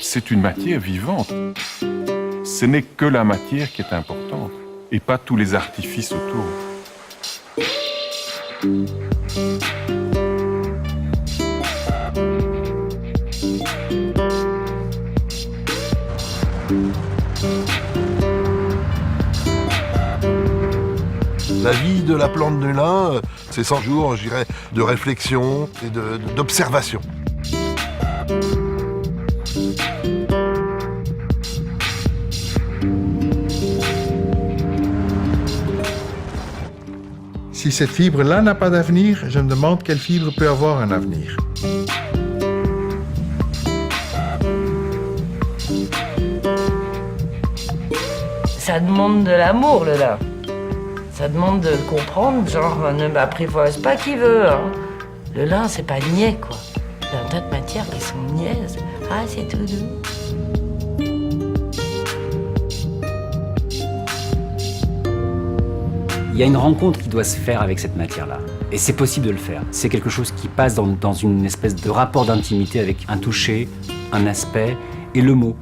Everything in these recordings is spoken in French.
C'est une matière vivante. Ce n'est que la matière qui est importante et pas tous les artifices autour. La vie de la plante du lin, c'est 100 jours, je dirais, de réflexion et d'observation. Si cette fibre-là n'a pas d'avenir, je me demande quelle fibre peut avoir un avenir. Ça demande de l'amour, le lin. Ça demande de le comprendre, genre, ne m'apprivoise pas qui veut. Hein. Le lin, c'est pas niais, quoi. Il y a un tas de matières qui sont niaises. Ah, c'est tout doux. Il y a une rencontre qui doit se faire avec cette matière-là. Et c'est possible de le faire. C'est quelque chose qui passe dans une espèce de rapport d'intimité avec un toucher, un aspect et le mot.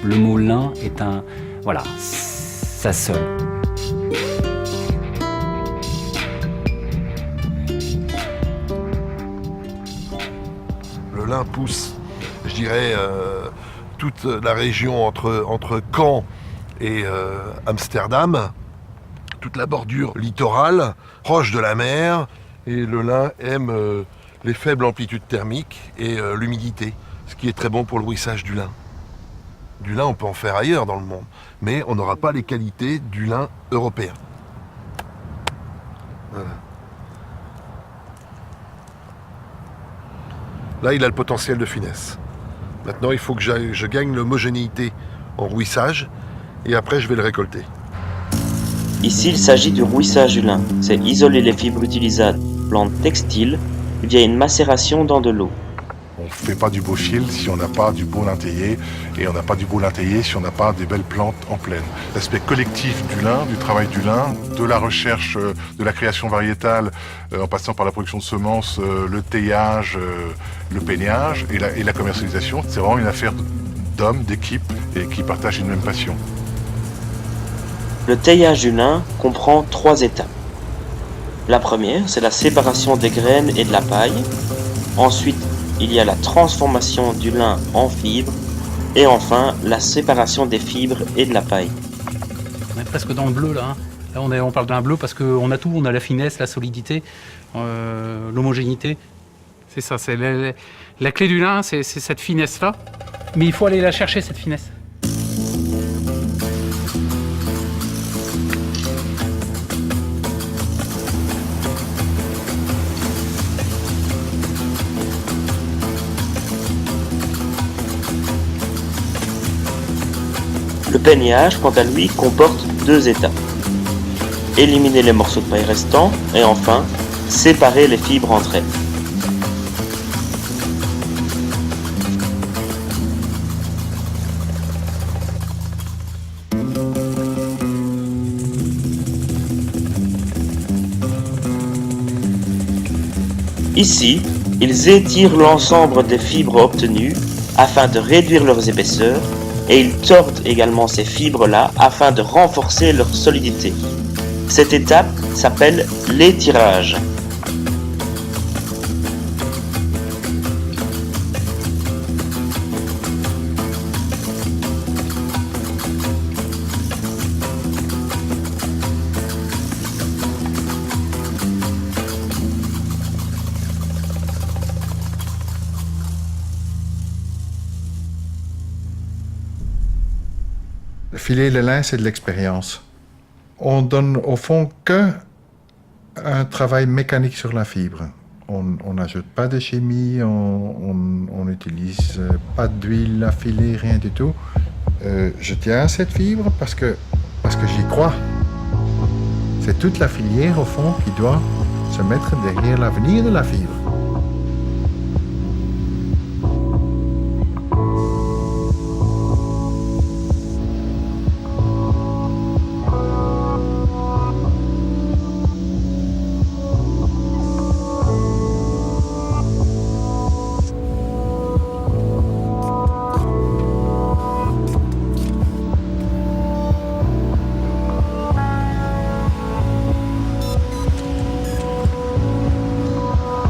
Le mot lin est un... Voilà, ça sonne. Le lin pousse, je dirais, toute la région entre Caen et Amsterdam, toute la bordure littorale, proche de la mer, et le lin aime les faibles amplitudes thermiques et l'humidité, ce qui est très bon pour le rouissage du lin. Du lin, on peut en faire ailleurs dans le monde, mais on n'aura pas les qualités du lin européen. Voilà. Là, il a le potentiel de finesse. Maintenant, il faut que je gagne l'homogénéité en rouissage, et après, je vais le récolter. Ici, il s'agit du rouissage du lin. C'est isoler les fibres utilisables plantes textiles via une macération dans de l'eau. On ne fait pas du beau shield si on n'a pas du beau lin taillé, et on n'a pas du beau lin taillé si on n'a pas des belles plantes en plaine. L'aspect collectif du lin, du travail du lin, de la recherche, de la création variétale, en passant par la production de semences, le teillage, le peignage et la commercialisation, c'est vraiment une affaire d'hommes, d'équipes, et qui partagent une même passion. Le teillage du lin comprend 3 étapes. La première, c'est la séparation des graines et de la paille. Ensuite, il y a la transformation du lin en fibres. Et enfin, la séparation des fibres et de la paille. On est presque dans le bleu là. Là on parle d'un bleu parce qu'on a tout, on a la finesse, la solidité, l'homogénéité. C'est ça, c'est la clé du lin, c'est cette finesse-là. Mais il faut aller la chercher, cette finesse. Le peignage, quant à lui, comporte 2 étapes. Éliminer les morceaux de paille restants et enfin, séparer les fibres entre elles. Ici, ils étirent l'ensemble des fibres obtenues afin de réduire leurs épaisseurs et ils tordent également ces fibres-là afin de renforcer leur solidité. Cette étape s'appelle l'étirage. Filer le lin, c'est de l'expérience. On donne au fond que un travail mécanique sur la fibre. On n'ajoute pas de chimie, on n'utilise pas d'huile à filer, rien du tout. Je tiens à cette fibre parce que j'y crois. C'est toute la filière au fond qui doit se mettre derrière l'avenir de la fibre.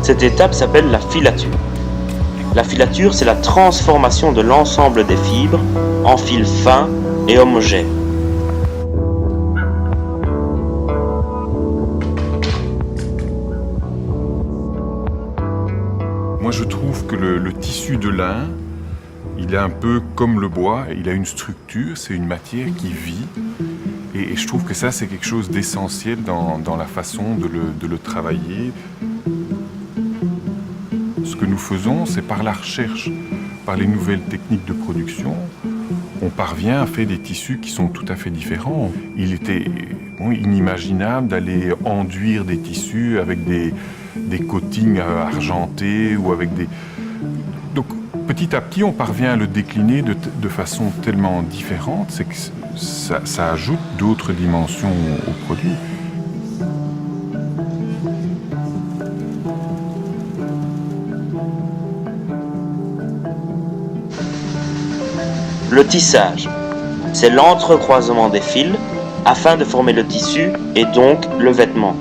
Cette étape s'appelle la filature. La filature, c'est la transformation de l'ensemble des fibres en fils fins et homogènes. Moi, je trouve que le tissu de lin, il est un peu comme le bois, il a une structure, c'est une matière qui vit. Et je trouve que ça, c'est quelque chose d'essentiel dans la façon de le travailler. Ce que nous faisons, c'est par la recherche, par les nouvelles techniques de production, on parvient à faire des tissus qui sont tout à fait différents. Il était inimaginable d'aller enduire des tissus avec des coatings argentés ou avec des... Donc petit à petit, on parvient à le décliner de façon tellement différente, c'est que ça ajoute d'autres dimensions au produit. Le tissage, c'est l'entrecroisement des fils afin de former le tissu et donc le vêtement.